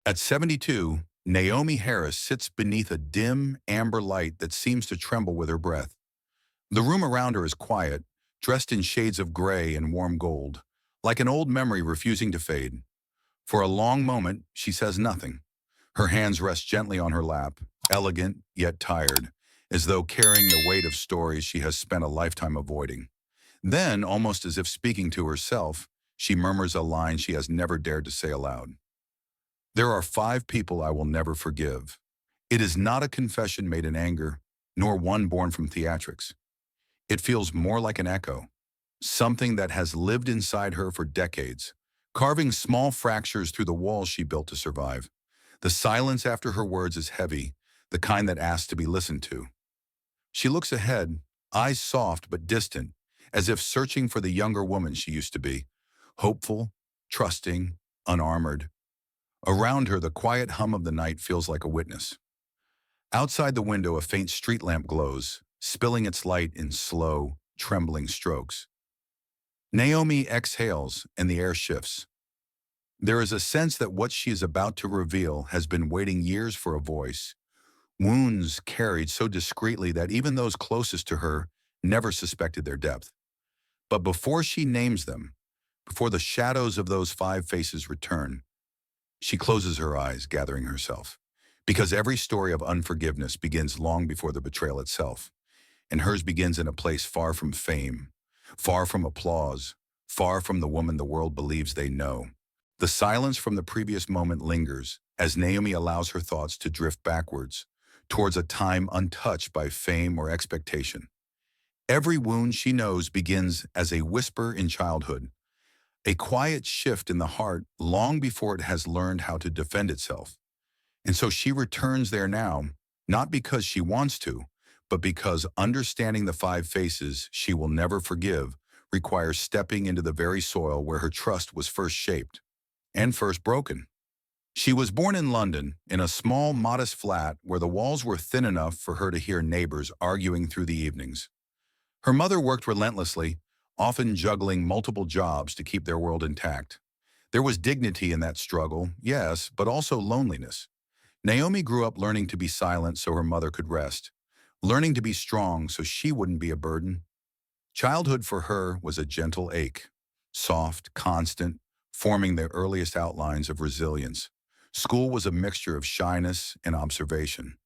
At 72, Naomie Harris sits beneath a dim, amber light that seems to tremble with her breath. The room around her is quiet, dressed in shades of gray and warm gold, like an old memory refusing to fade. For a long moment, she says nothing. Her hands rest gently on her lap, elegant yet tired, as though carrying the weight of stories she has spent a lifetime avoiding. Then, almost as if speaking to herself, she murmurs a line she has never dared to say aloud. There are 5 people I will never forgive. It is not a confession made in anger, nor one born from theatrics. It feels more like an echo, something that has lived inside her for decades, carving small fractures through the walls she built to survive. The silence after her words is heavy, the kind that asks to be listened to. She looks ahead, eyes soft but distant, as if searching for the younger woman she used to be, hopeful, trusting, unarmored. Around her, the quiet hum of the night feels like a witness. Outside the window, a faint street lamp glows, spilling its light in slow, trembling strokes. Naomi exhales, and the air shifts. There is a sense that what she is about to reveal has been waiting years for a voice, wounds carried so discreetly that even those closest to her never suspected their depth. But before she names them, before the shadows of those 5 faces return, she closes her eyes, gathering herself. Because every story of unforgiveness begins long before the betrayal itself, and hers begins in a place far from fame, far from applause, far from the woman the world believes they know. The silence from the previous moment lingers as Naomi allows her thoughts to drift backwards, towards a time untouched by fame or expectation. Every wound she knows begins as a whisper in childhood, a quiet shift in the heart long before it has learned how to defend itself. And so she returns there now, not because she wants to, but because understanding the 5 faces she will never forgive requires stepping into the very soil where her trust was first shaped and first broken. She was born in London, in a small, modest flat where the walls were thin enough for her to hear neighbors arguing through the evenings. Her mother worked relentlessly, often juggling multiple jobs to keep their world intact. There was dignity in that struggle, yes, but also loneliness. Naomi grew up learning to be silent so her mother could rest, learning to be strong so she wouldn't be a burden. Childhood for her was a gentle ache, soft, constant, forming the earliest outlines of resilience. School was a mixture of shyness and observation.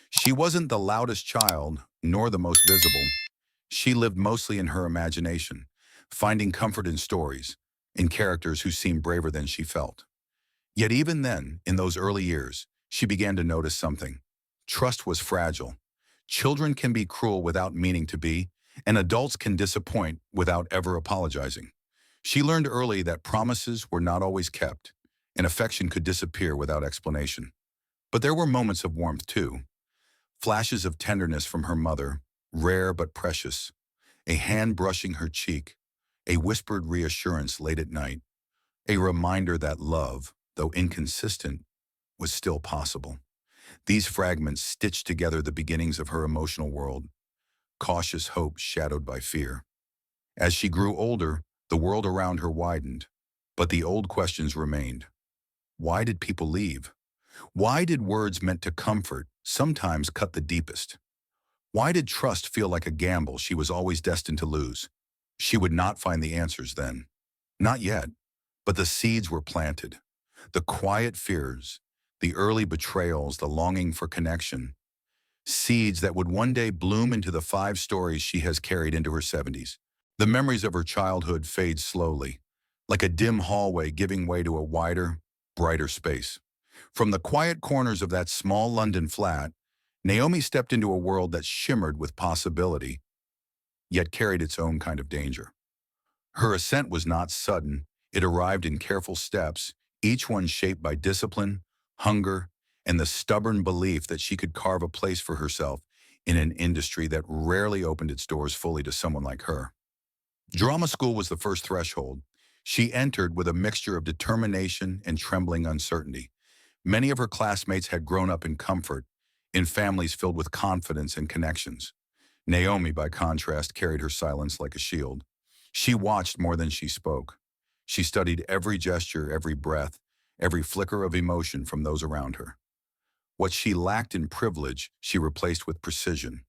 She wasn't the loudest child, nor the most visible. She lived mostly in her imagination, finding comfort in stories, in characters who seemed braver than she felt. Yet even then, in those early years, she began to notice something. Trust was fragile. Children can be cruel without meaning to be, and adults can disappoint without ever apologizing. She learned early that promises were not always kept, and affection could disappear without explanation. But there were moments of warmth too, flashes of tenderness from her mother, rare but precious, a hand brushing her cheek, a whispered reassurance late at night, a reminder that love, though inconsistent, was still possible. These fragments stitched together the beginnings of her emotional world, cautious hope shadowed by fear. As she grew older, the world around her widened, but the old questions remained. Why did people leave? Why did words meant to comfort sometimes cut the deepest? Why did trust feel like a gamble she was always destined to lose? She would not find the answers then. Not yet, but the seeds were planted. The quiet fears, the early betrayals, the longing for connection. Seeds that would one day bloom into the 5 stories she has carried into her 70s. The memories of her childhood fade slowly, like a dim hallway giving way to a wider, brighter space. From the quiet corners of that small London flat, Naomi stepped into a world that shimmered with possibility, yet carried its own kind of danger. Her ascent was not sudden. It arrived in careful steps, each one shaped by discipline, hunger, and the stubborn belief that she could carve a place for herself in an industry that rarely opened its doors fully to someone like her. Drama school was the first threshold. She entered with a mixture of determination and trembling uncertainty. Many of her classmates had grown up in comfort, in families filled with confidence and connections. Naomi, by contrast, carried her silence like a shield. She watched more than she spoke. She studied every gesture, every breath, every flicker of emotion from those around her. What she lacked in privilege, she replaced with precision.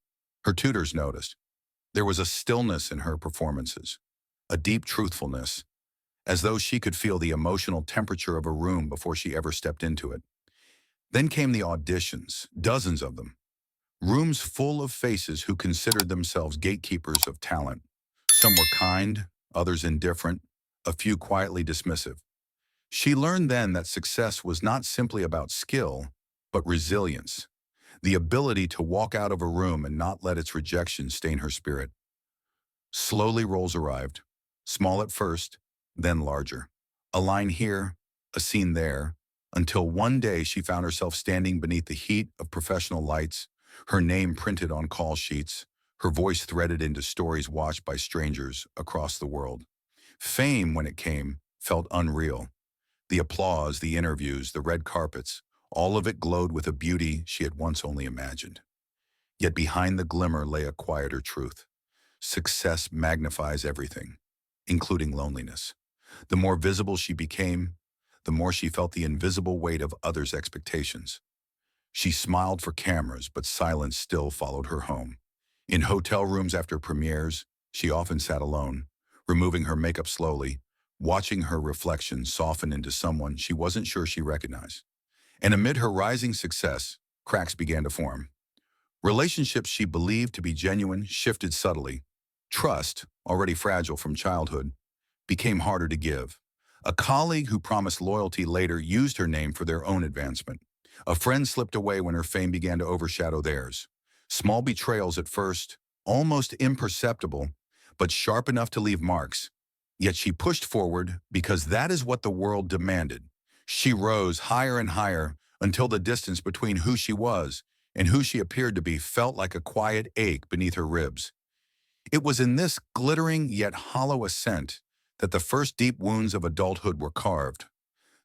Her tutors noticed. There was a stillness in her performances, a deep truthfulness, as though she could feel the emotional temperature of a room before she ever stepped into it. Then came the auditions, dozens of them. Rooms full of faces who considered themselves gatekeepers of talent. Some were kind, others indifferent, a few quietly dismissive. She learned then that success was not simply about skill, but resilience, the ability to walk out of a room and not let its rejection stain her spirit. Slowly roles arrived, small at first, then larger. A line here, a scene there, until one day she found herself standing beneath the heat of professional lights, her name printed on call sheets, her voice threaded into stories watched by strangers across the world. Fame, when it came, felt unreal. The applause, the interviews, the red carpets, all of it glowed with a beauty she had once only imagined. Yet behind the glimmer lay a quieter truth. Success magnifies everything, including loneliness. The more visible she became, the more she felt the invisible weight of others' expectations. She smiled for cameras, but silence still followed her home. In hotel rooms after premieres, she often sat alone, removing her makeup slowly, watching her reflection soften into someone she wasn't sure she recognized. And amid her rising success, cracks began to form. Relationships she believed to be genuine shifted subtly. Trust, already fragile from childhood, became harder to give. A colleague who promised loyalty later used her name for their own advancement. A friend slipped away when her fame began to overshadow theirs. Small betrayals at first, almost imperceptible, but sharp enough to leave marks. Yet she pushed forward because that is what the world demanded. She rose higher and higher until the distance between who she was and who she appeared to be felt like a quiet ache beneath her ribs. It was in this glittering yet hollow ascent that the first deep wounds of adulthood were carved.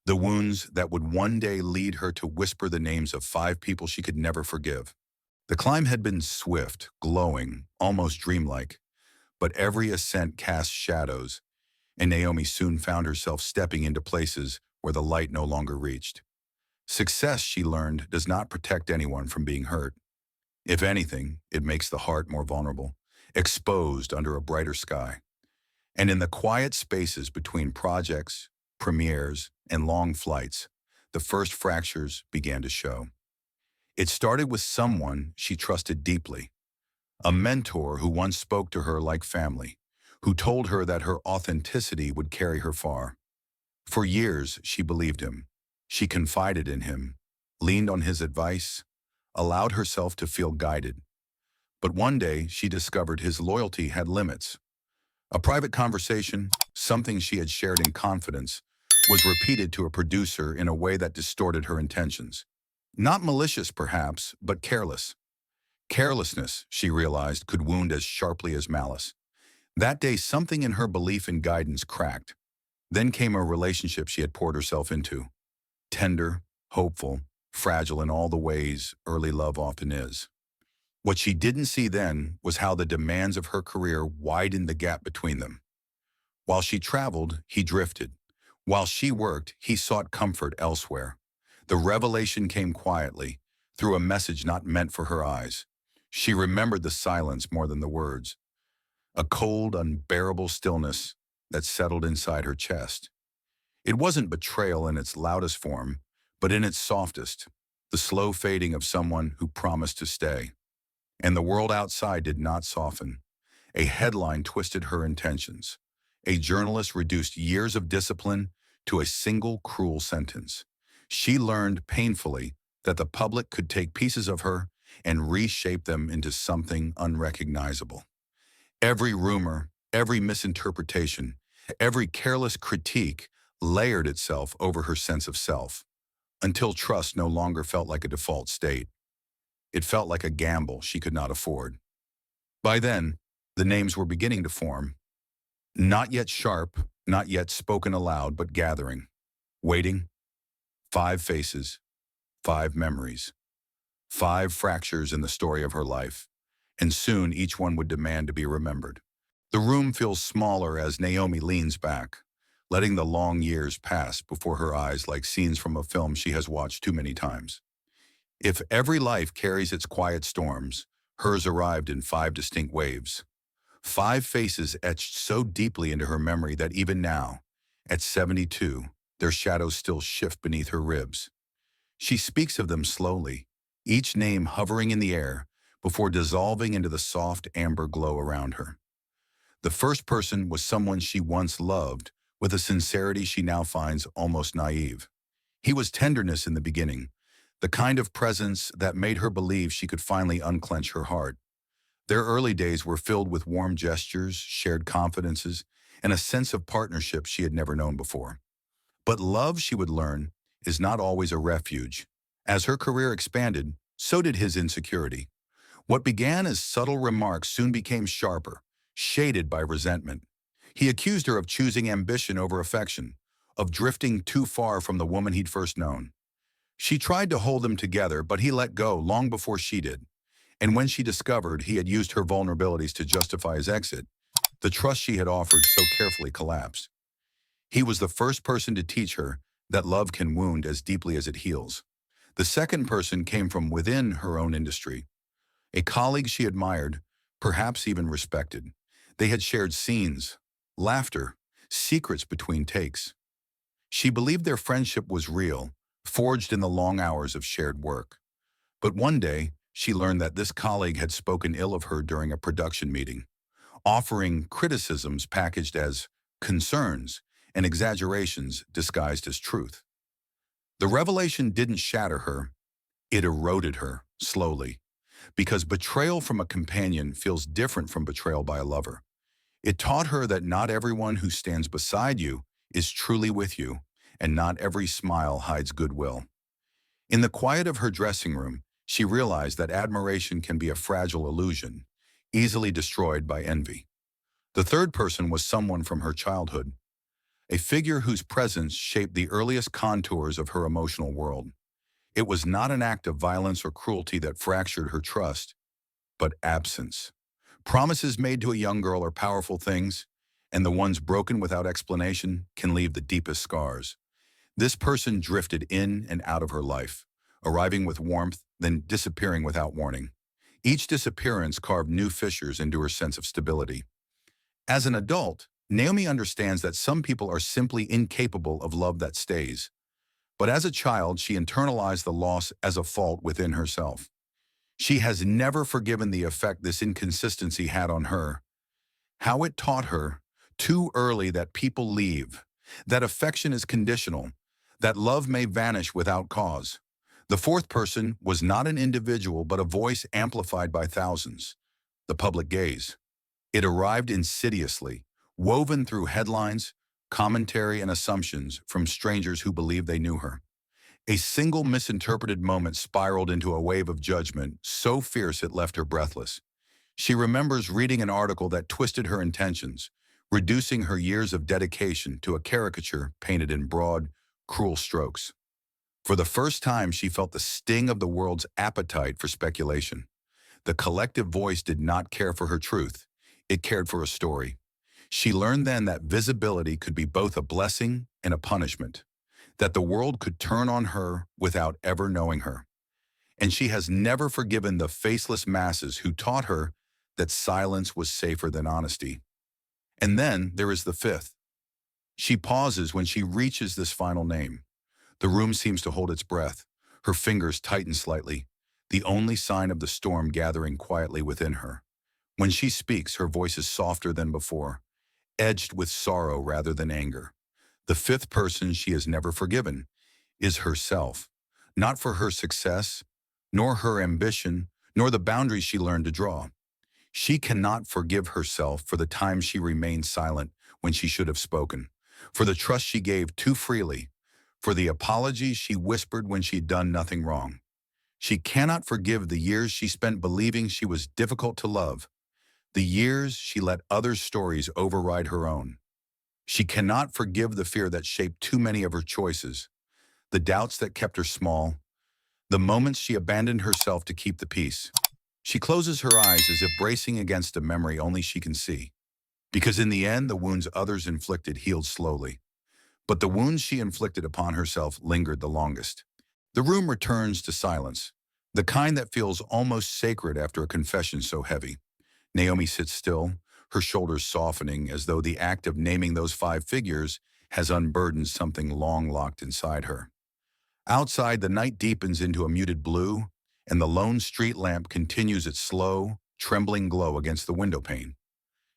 The wounds that would one day lead her to whisper the names of 5 people she could never forgive. The climb had been swift, glowing, almost dreamlike, but every ascent cast shadows, and Naomie soon found herself stepping into places where the light no longer reached. Success, she learned, does not protect anyone from being hurt. If anything, it makes the heart more vulnerable, exposed under a brighter sky. And in the quiet spaces between projects, premieres, and long flights, the first fractures began to show. It started with someone she trusted deeply, a mentor who once spoke to her like family, who told her that her authenticity would carry her far. For years, she believed him. She confided in him, leaned on his advice, allowed herself to feel guided. But one day, she discovered his loyalty had limits. A private conversation, something she had shared in confidence, was repeated to a producer in a way that distorted her intentions. Not malicious, perhaps, but careless. Carelessness, she realized, could wound as sharply as malice. That day, something in her belief in guidance cracked. Then came a relationship she had poured herself into. Tender, hopeful, fragile in all the ways early love often is. What she didn't see then was how the demands of her career widened the gap between them. While she traveled, he drifted. While she worked, he sought comfort elsewhere. The revelation came quietly, through a message not meant for her eyes. She remembered the silence more than the words, a cold, unbearable stillness that settled inside her chest. It wasn't betrayal in its loudest form, but in its softest, the slow fading of someone who promised to stay. And the world outside did not soften. A headline twisted her intentions. A journalist reduced years of discipline to a single cruel sentence. She learned painfully that the public could take pieces of her and reshape them into something unrecognizable. Every rumor, every misinterpretation, every careless critique layered itself over her sense of self, until trust no longer felt like a default state. It felt like a gamble she could not afford. By then, the names were beginning to form. Not yet sharp, not yet spoken aloud, but gathering. Waiting. 5 faces, 5 memories, 5 fractures in the story of her life. And soon each one would demand to be remembered. The room feels smaller as Naomie leans back, letting the long years pass before her eyes like scenes from a film she has watched too many times. If every life carries its quiet storms, hers arrived in 5 distinct waves. 5 faces etched so deeply into her memory that even now, at 72, their shadows still shift beneath her ribs. She speaks of them slowly, each name hovering in the air before dissolving into the soft amber glow around her. The first person was someone she once loved with a sincerity she now finds almost naive. He was tenderness in the beginning, the kind of presence that made her believe she could finally unclench her heart. Their early days were filled with warm gestures, shared confidences, and a sense of partnership she had never known before. But love, she would learn, is not always a refuge. As her career expanded, so did his insecurity. What began as subtle remarks soon became sharper, shaded by resentment. He accused her of choosing ambition over affection, of drifting too far from the woman he'd first known. She tried to hold them together, but he let go long before she did. And when she discovered he had used her vulnerabilities to justify his exit, the trust she had offered so carefully collapsed. He was the first person to teach her that love can wound as deeply as it heals. The second person came from within her own industry, a colleague she admired, perhaps even respected. They had shared scenes, laughter, secrets between takes. She believed their friendship was real, forged in the long hours of shared work. But one day, she learned that this colleague had spoken ill of her during a production meeting, offering criticisms packaged as concerns and exaggerations disguised as truth. The revelation didn't shatter her, it eroded her, slowly, because betrayal from a companion feels different from betrayal by a lover. It taught her that not everyone who stands beside you is truly with you, and not every smile hides goodwill. In the quiet of her dressing room, she realized that admiration can be a fragile illusion, easily destroyed by envy. The third person was someone from her childhood, a figure whose presence shaped the earliest contours of her emotional world. It was not an act of violence or cruelty that fractured her trust, but absence. Promises made to a young girl are powerful things, and the ones broken without explanation can leave the deepest scars. This person drifted in and out of her life, arriving with warmth, then disappearing without warning. Each disappearance carved new fissures into her sense of stability. As an adult, Naomi understands that some people are simply incapable of love that stays. But as a child, she internalized the loss as a fault within herself. She has never forgiven the effect this inconsistency had on her. How it taught her, too early, that people leave, that affection is conditional, that love may vanish without cause. The fourth person was not an individual, but a voice amplified by thousands, the public gaze. It arrived insidiously, woven through headlines, commentary, and assumptions from strangers who believed they knew her. A single misinterpreted moment spiraled into a wave of judgment so fierce it left her breathless. She remembers reading an article that twisted her intentions, reducing her years of dedication to a caricature painted in broad, cruel strokes. For the first time, she felt the sting of the world's appetite for speculation. The collective voice did not care for her truth. It cared for a story. She learned then that visibility could be both a blessing and a punishment, that the world could turn on her without ever knowing her. And she has never forgiven the faceless masses who taught her that silence was safer than honesty. And then there is the fifth. She pauses when she reaches this final name. The room seems to hold its breath. Her fingers tighten slightly, the only sign of the storm gathering quietly within her. When she speaks, her voice is softer than before, edged with sorrow rather than anger. The fifth person she has never forgiven is herself, not for her success, nor her ambition, nor the boundaries she learned to draw. She cannot forgive herself for the time she remained silent when she should have spoken, for the trust she gave too freely, for the apologies she whispered when she'd done nothing wrong. She cannot forgive the years she spent believing she was difficult to love, the years she let others' stories override her own. She cannot forgive the fear that shaped too many of her choices, the doubts that kept her small, the moments she abandoned herself to keep the peace. She closes her eyes as if bracing against a memory only she can see, because in the end, the wounds others inflicted healed slowly. But the wounds she inflicted upon herself lingered the longest. The room returns to silence, the kind that feels almost sacred after a confession so heavy. Naomie sits still, her shoulders softening as though the act of naming those 5 figures has unburdened something long locked inside her. Outside, the night deepens into a muted blue, and the lone street lamp continues its slow, trembling glow against the window pane.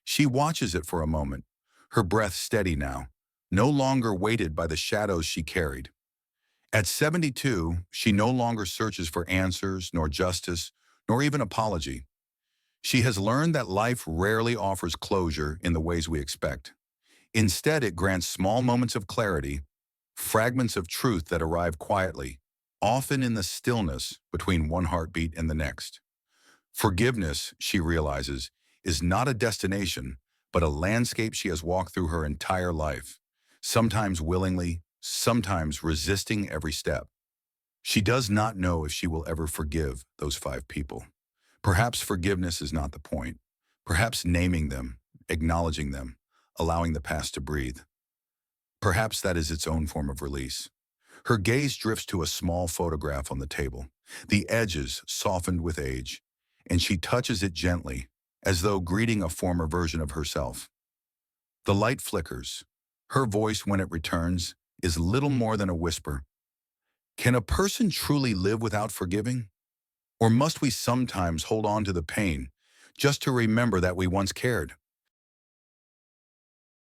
She watches it for a moment, her breath steady now, no longer weighted by the shadows she carried. At 72, she no longer searches for answers, nor justice, nor even apology. She has learned that life rarely offers closure in the ways we expect. Instead, it grants small moments of clarity, fragments of truth that arrive quietly, often in the stillness between one heartbeat and the next. Forgiveness, she realizes, is not a destination, but a landscape she has walked through her entire life, sometimes willingly, sometimes resisting every step. She does not know if she will ever forgive those 5 people. Perhaps forgiveness is not the point. Perhaps naming them, acknowledging them, allowing the past to breathe. Perhaps that is its own form of release. Her gaze drifts to a small photograph on the table, the edges softened with age, and she touches it gently, as though greeting a former version of herself. The light flickers. Her voice, when it returns, is little more than a whisper. Can a person truly live without forgiving? Or must we sometimes hold on to the pain just to remember that we once cared?